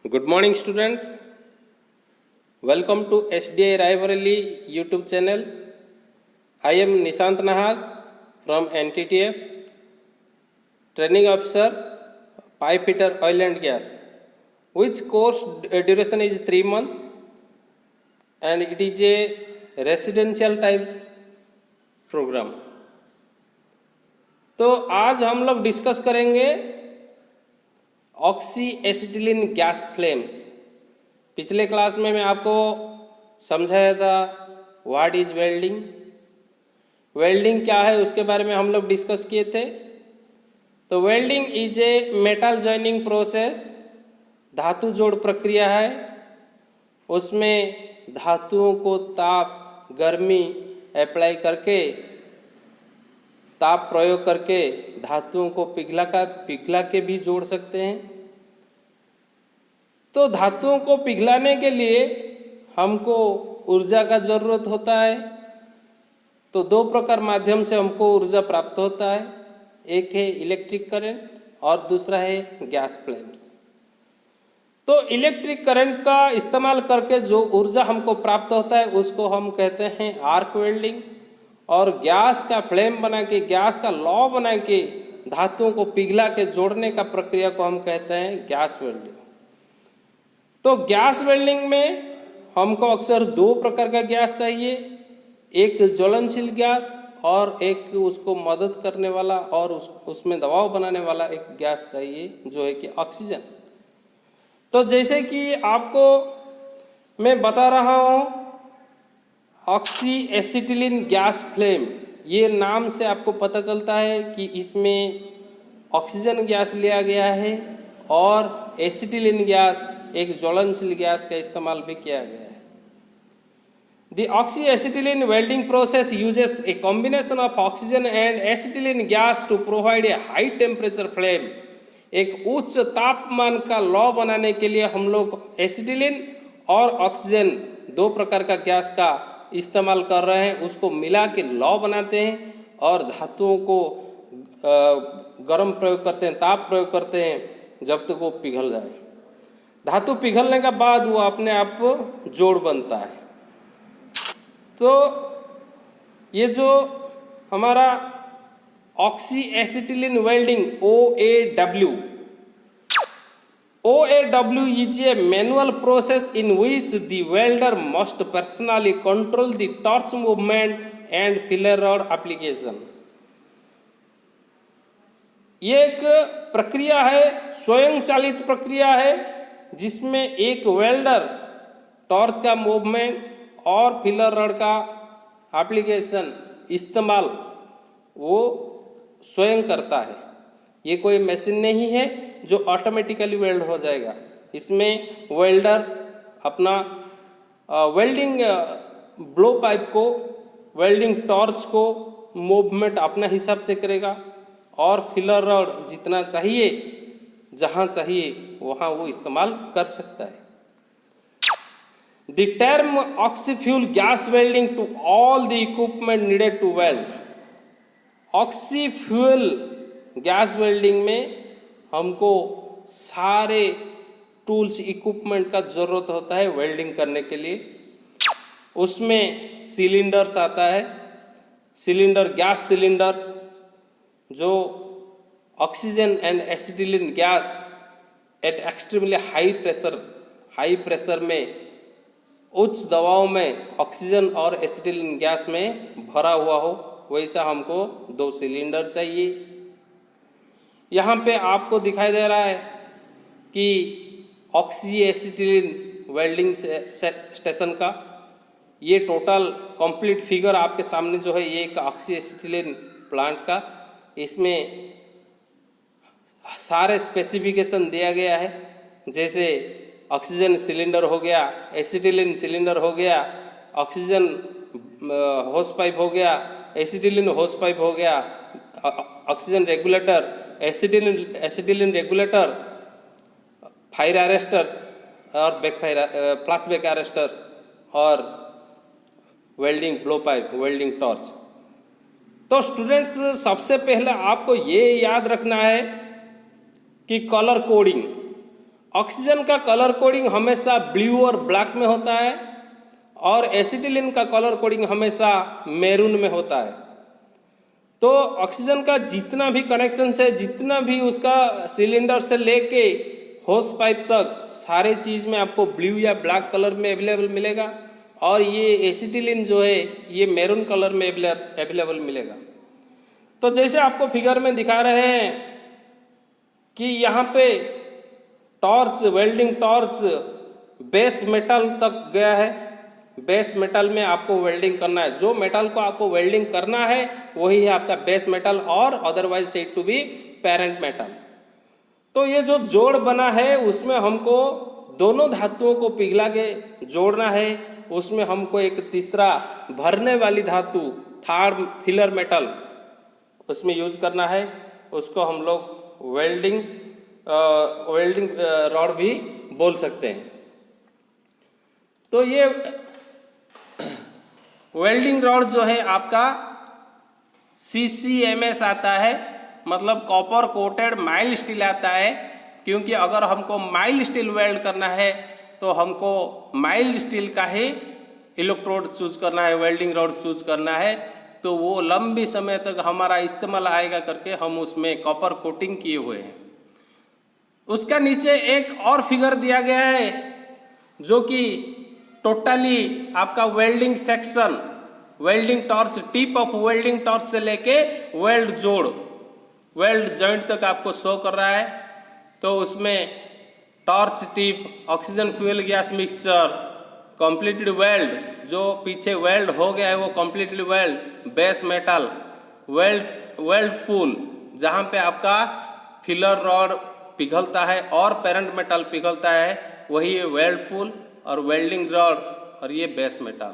Good morning, students. Welcome to SDI Raebareli YouTube channel. I am Nishant Nahag from NTTF, Training Officer, Pipe Fitter Oil and Gas, which course duration is 3 months and it is a residential type program. तो आज हम लोग discuss करेंगे oxy acetylene gas flames. पिछले class में मैं आपको समझाया था व्हाट इज वेल्डिंग, वेल्डिंग क्या है उसके बारे में हम लोग डिस्कस किए थे। तो welding is a metal joining process, धातु जोड़ प्रक्रिया है। उसमें धातुओं को ताप गर्मी अप्लाई करके, ताप प्रयोग करके धातुओं को पिघला के भी जोड़ सकते हैं। तो धातुओं को पिघलाने के लिए हमको ऊर्जा का ज़रूरत होता है। तो दो प्रकार माध्यम से हमको ऊर्जा प्राप्त होता है, एक है इलेक्ट्रिक करंट और दूसरा है गैस फ्लेम्स। तो इलेक्ट्रिक करंट का इस्तेमाल करके जो ऊर्जा हमको प्राप्त होता है उसको हम कहते हैं आर्क वेल्डिंग, और गैस का फ्लेम बना के, गैस का लौ बना के धातुओं को पिघला के जोड़ने का प्रक्रिया को हम कहते हैं गैस वेल्डिंग। तो गैस वेल्डिंग में हमको अक्सर दो प्रकार का गैस चाहिए, एक ज्वलनशील गैस और एक उसको मदद करने वाला और उसमें दबाव बनाने वाला एक गैस चाहिए जो है कि ऑक्सीजन। तो जैसे कि आपको मैं बता रहा हूँ ऑक्सी एसिटिलीन गैस फ्लेम, ये नाम से आपको पता चलता है कि इसमें ऑक्सीजन गैस लिया गया है और एसिटिलीन गैस एक ज्वलनशील गैस का इस्तेमाल भी किया गया है। The oxy acetylene welding process uses a combination of oxygen and acetylene gas to provide a high temperature flame. एक उच्च तापमान का लौ बनाने के लिए हम लोग एसिटिलीन और ऑक्सीजन दो प्रकार का गैस का इस्तेमाल कर रहे हैं, उसको मिला के लौ बनाते हैं और धातुओं को गर्म प्रयोग करते हैं, ताप प्रयोग करते हैं जब तक वो पिघल जाए। धातु पिघलने के बाद वो अपने आप जोड़ बनता है। तो ये जो हमारा oxy acetylene welding OAW is a manual process in which the welder must personally control the torch movement and filler rod application। ये एक प्रक्रिया है, स्वयं चालित प्रक्रिया है, जिसमें एक वेल्डर टॉर्च का मूवमेंट और फिलर रॉड का एप्लीकेशन इस्तेमाल वो स्वयं करता है। ये कोई मशीन नहीं है जो ऑटोमेटिकली वेल्ड हो जाएगा। इसमें वेल्डर अपना वेल्डिंग ब्लो पाइप को, वेल्डिंग टॉर्च को मूवमेंट अपना हिसाब से करेगा और फिलर रॉड जितना चाहिए, जहाँ चाहिए वहाँ वो इस्तेमाल कर सकता है। The term oxyfuel gas welding to all the equipment needed to weld. Oxyfuel gas welding में हमको सारे टूल्स इक्विपमेंट का ज़रूरत होता है वेल्डिंग करने के लिए। उसमें सिलेंडर्स आता है, सिलेंडर गैस सिलेंडर्स जो oxygen and acetylene gas at extremely high pressure में, उच्च दबाव में ऑक्सीजन और एसिटिलीन गैस में भरा हुआ हो, वैसा हमको दो सिलेंडर चाहिए। यहाँ पे आपको दिखाई दे रहा है कि ऑक्सी एसिटिलीन वेल्डिंग स्टेशन का ये टोटल कंप्लीट फिगर आपके सामने जो है, ये एक ऑक्सी एसिटिलीन प्लांट का, इसमें सारे स्पेसिफिकेशन दिया गया है। जैसे ऑक्सीजन सिलेंडर हो गया, एसिटिलीन सिलेंडर हो गया, ऑक्सीजन होस पाइप हो गया, एसिटिलीन होस पाइप हो गया, oxygen regulator, acetylene regulator, fire arresters और फ्लैश बैक अरेस्टर्स और welding blow pipe, welding torch. तो स्टूडेंट्स, सबसे पहले आपको ये याद रखना है कि कलर कोडिंग, ऑक्सीजन का कलर कोडिंग हमेशा ब्लू और ब्लैक में होता है और एसिटिलीन का कलर कोडिंग हमेशा मैरून में होता है। तो ऑक्सीजन का जितना भी कनेक्शन है, जितना भी उसका सिलेंडर से लेके होस पाइप तक, सारे चीज़ में आपको ब्लू या ब्लैक कलर में अवेलेबल मिलेगा और ये एसिटिलीन जो है ये मैरून कलर में अवेलेबल मिलेगा। तो जैसे आपको फिगर में दिखा रहे हैं कि यहाँ पे torch, welding torch base metal तक गया है। बेस मेटल में आपको वेल्डिंग करना है, जो मेटल को आपको वेल्डिंग करना है वही है आपका बेस मेटल और otherwise said to be parent metal. तो ये जो जोड़ बना है उसमें हमको दोनों धातुओं को पिघला के जोड़ना है। उसमें हमको एक तीसरा भरने वाली धातु, थर्ड फिलर मेटल, उसमें यूज करना है। उसको हम लोग वेल्डिंग रॉड भी बोल सकते हैं। तो ये वेल्डिंग रॉड जो है आपका CCMS आता है, मतलब कॉपर कोटेड माइल्ड स्टील आता है। क्योंकि अगर हमको माइल्ड स्टील वेल्ड करना है तो हमको माइल्ड स्टील का ही इलेक्ट्रोड चूज करना है, वेल्डिंग रॉड चूज करना है। तो वो लंबी समय तक हमारा इस्तेमाल आएगा करके हम उसमें कॉपर कोटिंग किए हुए हैं। उसका नीचे एक और फिगर दिया गया है जो कि टोटली आपका welding section, welding torch, tip of welding torch से लेके वेल्ड जोड़, वेल्ड जॉइंट तक आपको शो कर रहा है। तो उसमें torch tip, oxygen fuel gas mixture, completed weld, जो पीछे वेल्ड हो गया है वो completely weld, base metal, weld pool जहाँ पे आपका फिलर रॉड पिघलता है और पेरेंट मेटल पिघलता है, वही है वेल्ड पूल और वेल्डिंग रॉड, और ये बेस मेटल।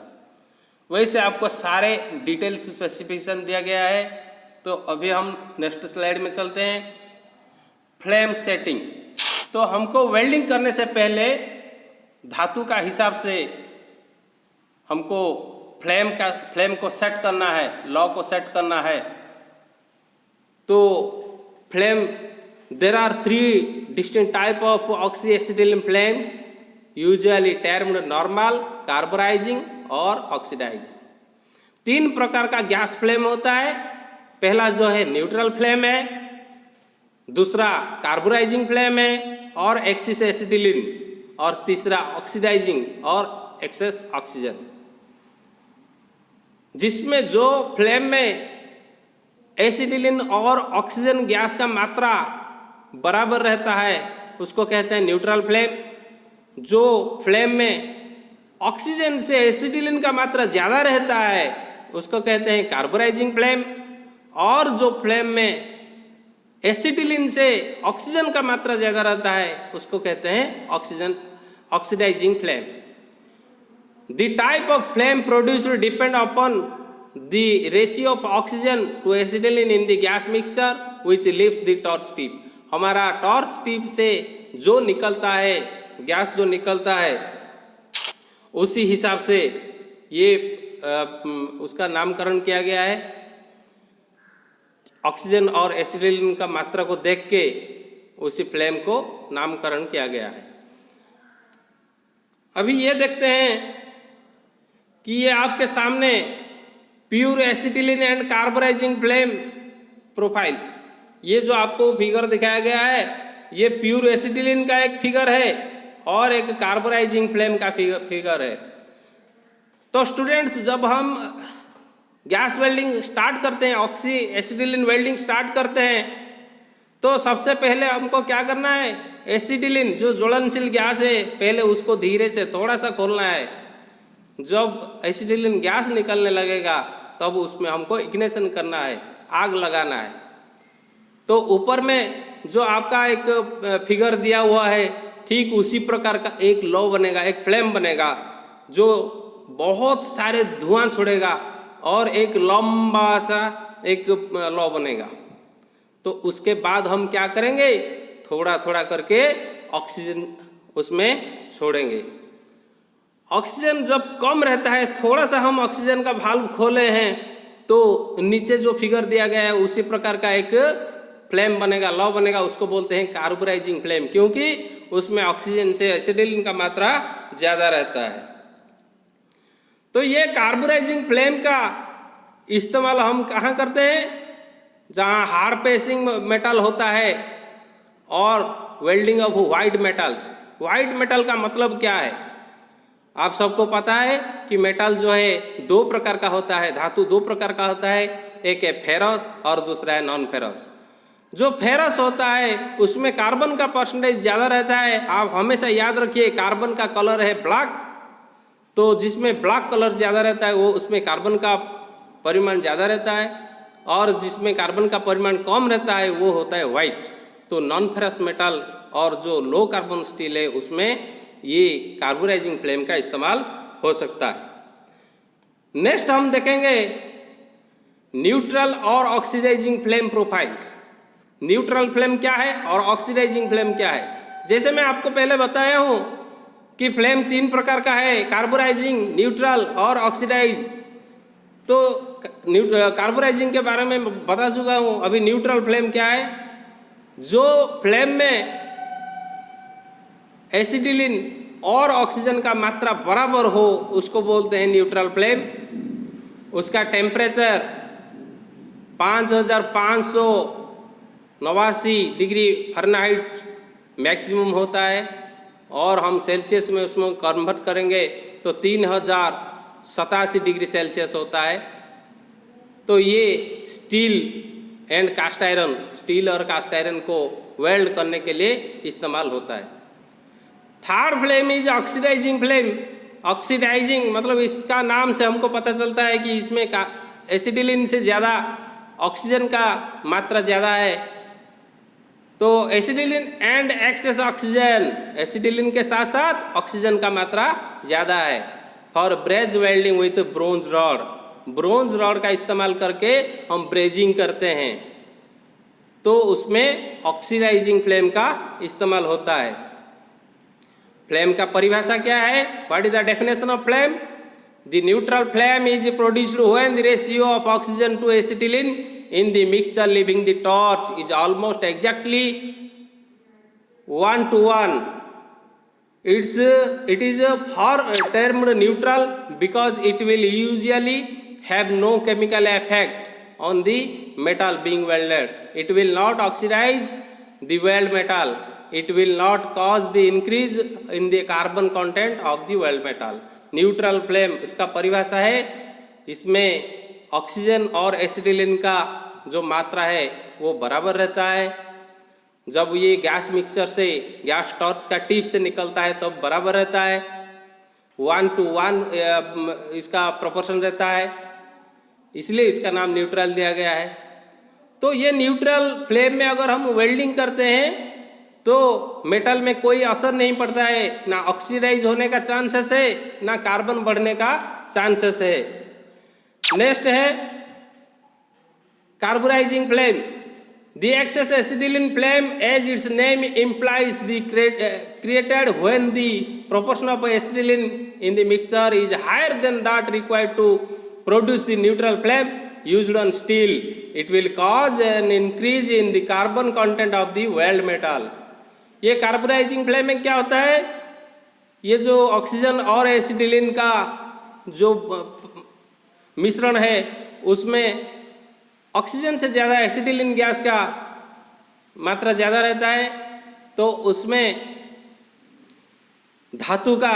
वैसे आपको सारे डिटेल्स स्पेसिफिकेशन दिया गया है। तो अभी हम नेक्स्ट स्लाइड में चलते हैं। Flame setting. तो हमको वेल्डिंग करने से पहले धातु का हिसाब से हमको फ्लेम को सेट करना है, लॉ को सेट करना है। तो flame, there are 3 distinct type of oxyacetylene flames, usually termed normal, carburising और ऑक्सीडाइजिंग। 3 प्रकार का गैस फ्लेम होता है। पहला जो है न्यूट्रल फ्लेम है, दूसरा कार्बोराइजिंग फ्लेम है और एक्सिस एसिटिलीन, और तीसरा ऑक्सीडाइजिंग और एक्सेस ऑक्सीजन। जिसमें जो फ्लेम में एसिटिलीन और ऑक्सीजन गैस का मात्रा बराबर रहता है उसको कहते हैं न्यूट्रल फ्लेम। जो फ्लेम में ऑक्सीजन से एसिटिलीन का मात्रा ज़्यादा रहता है उसको कहते हैं कार्बोराइजिंग फ्लेम, और जो फ्लेम में एसिटिलीन से ऑक्सीजन का मात्रा ज़्यादा रहता है उसको कहते हैं oxidising flame. The type of flame produced depend upon the ratio of oxygen to acetylene in the gas mixture which leaves the torch tip. हमारा टॉर्च टिप से जो निकलता है, गैस जो निकलता है, उसी हिसाब से ये उसका नामकरण किया गया है। ऑक्सीजन और एसिटिलीन का मात्रा को देख के उसी फ्लेम को नामकरण किया गया है। अभी ये देखते हैं कि ये आपके सामने pure acetylene and carburising flame profiles, ये जो आपको फिगर दिखाया गया है ये प्योर एसिटिलीन का एक फिगर है और एक कार्बोराइजिंग फ्लेम का फिगर है। तो स्टूडेंट्स, जब हम गैस वेल्डिंग स्टार्ट करते हैं, ऑक्सी एसिटिलीन वेल्डिंग स्टार्ट करते हैं, तो सबसे पहले हमको क्या करना है, एसिटिलीन जो ज्वलनशील गैस है पहले उसको धीरे से थोड़ा सा खोलना है। जब एसिटिलीन गैस निकलने लगेगा तब उसमें हमको इग्निशन करना है, आग लगाना है। तो ऊपर में जो आपका एक फिगर दिया हुआ है ठीक उसी प्रकार का एक लौ बनेगा, एक फ्लेम बनेगा जो बहुत सारे धुआं छोड़ेगा और एक लंबा सा एक लौ बनेगा। तो उसके बाद हम क्या करेंगे, थोड़ा थोड़ा करके ऑक्सीजन उसमें छोड़ेंगे। ऑक्सीजन जब कम रहता है, थोड़ा सा हम ऑक्सीजन का वाल्व खोले हैं तो नीचे जो फिगर दिया गया है उसी प्रकार का एक फ्लेम बनेगा, लौ बनेगा, उसको बोलते हैं कार्बोराइजिंग फ्लेम। क्योंकि उसमें ऑक्सीजन से एसिटिलीन का मात्रा ज़्यादा रहता है। तो ये कार्बोराइजिंग फ्लेम का इस्तेमाल हम कहाँ करते हैं? जहाँ हार्ड पेसिंग मेटल होता है और welding of white metals. White metal का मतलब क्या है? आप सबको पता है कि मेटल जो है दो प्रकार का होता है, धातु दो प्रकार का होता है, एक है फेरस और दूसरा है नॉन फेरस। जो फेरस होता है उसमें कार्बन का परसेंटेज ज़्यादा रहता है। आप हमेशा याद रखिए कार्बन का कलर है ब्लैक, तो जिसमें ब्लैक कलर ज़्यादा रहता है वो उसमें कार्बन का परिमाण ज़्यादा रहता है, और जिसमें कार्बन का परिमाण कम रहता है वो होता है वाइट। तो नॉन फेरस मेटल और जो लो कार्बन स्टील है उसमें ये कार्बोराइजिंग फ्लेम का इस्तेमाल हो सकता है। नेक्स्ट हम देखेंगे न्यूट्रल और oxidising flame profiles. Neutral flame क्या है और ऑक्सीडाइजिंग फ्लेम क्या है? जैसे मैं आपको पहले बताया हूँ कि फ्लेम तीन प्रकार का है, कार्बोराइजिंग, न्यूट्रल और ऑक्सीडाइज। तो कार्बोराइजिंग के बारे में बता चुका हूँ। अभी न्यूट्रल फ्लेम क्या है? जो फ्लेम में एसिटिलीन और ऑक्सीजन का मात्रा बराबर हो उसको बोलते हैं न्यूट्रल फ्लेम। उसका टेम्परेचर 5589 डिग्री फ़ारेनहाइट मैक्सिमम होता है, और हम सेल्सियस में उसमें कन्वर्ट करेंगे तो 3087 डिग्री सेल्सियस होता है। तो ये steel and cast iron, steel और कास्ट आयरन को वेल्ड करने के लिए इस्तेमाल होता है। Third flame is oxidising flame. Oxidising मतलब इसका नाम से हमको पता चलता है कि इसमें एसिटिलीन से ज़्यादा ऑक्सीजन का मात्रा ज़्यादा है। तो acetylene and excess oxygen, acetylene के साथ साथ ऑक्सीजन का मात्रा ज़्यादा है। For braze welding with bronze rod, bronze rod का इस्तेमाल करके हम ब्रेजिंग करते हैं, तो उसमें ऑक्सीडाइजिंग फ्लेम का इस्तेमाल होता है। फ्लेम का परिभाषा क्या है? What is the definition of flame? The neutral flame is produced when the ratio of oxygen to acetylene in the mixture leaving the torch is almost exactly 1:1. It is termed neutral because it will usually have no chemical effect on the metal being welded. It will not oxidize the weld metal. It will not cause the increase in the carbon content of the weld metal. Neutral flame इसका परिभाषा है, इसमें oxygen और acetylene का जो मात्रा है वो बराबर रहता है। जब ये गैस मिक्सर से, गैस टॉर्च का टिप से निकलता है तब बराबर रहता है, 1:1 इसका प्रोपोर्शन रहता है, इसलिए इसका नाम न्यूट्रल दिया गया है। तो ये न्यूट्रल फ्लेम में अगर हम वेल्डिंग करते हैं तो मेटल में कोई असर नहीं पड़ता है, ना ऑक्सीडाइज होने का चांसेस है ना कार्बन बढ़ने का चांसेस है। नेक्स्ट है carburising flame. The excess acetylene flame, as its name implies, the created when the proportion of acetylene in the mixture is higher than that required to produce the neutral flame used on steel. It will cause an increase in the carbon content of the weld metal. ये carburising flame में क्या होता है? ये जो oxygen और acetylene का जो मिश्रण है उसमें ऑक्सीजन से ज़्यादा एसिटिलीन गैस का मात्रा ज़्यादा रहता है, तो उसमें धातु का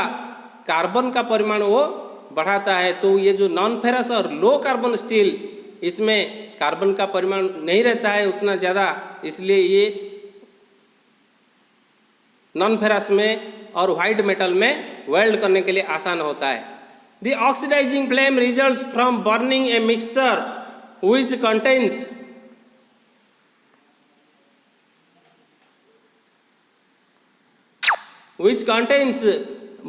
कार्बन का परिमाण वो बढ़ाता है। तो ये जो नॉन फेरस और लो कार्बन स्टील, इसमें कार्बन का परिमाण नहीं रहता है उतना ज़्यादा, इसलिए ये नॉन फेरस में और वाइट मेटल में वेल्ड करने के लिए आसान होता है। The oxidising flame results from burning a mixture which contains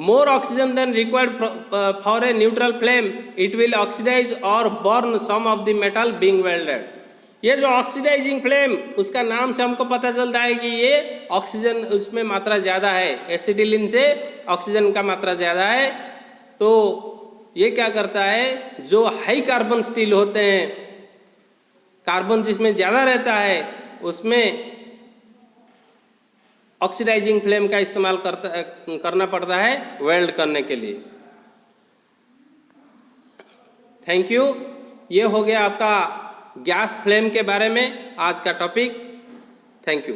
more oxygen than required for a neutral flame. It will oxidize or burn some of the metal being welded. ये जो oxidising flame, उसका नाम से हमको पता चलता है कि ये ऑक्सीजन उसमें मात्रा ज़्यादा है, एसिटिलीन से ऑक्सीजन का मात्रा ज़्यादा है। तो ये क्या करता है, जो हाई कार्बन स्टील होते हैं, कार्बन जिसमें ज़्यादा रहता है उसमें ऑक्सीडाइजिंग फ्लेम का इस्तेमाल करना पड़ता है वेल्ड करने के लिए। Thank you. ये हो गया आपका गैस फ्लेम के बारे में आज का टॉपिक। Thank you.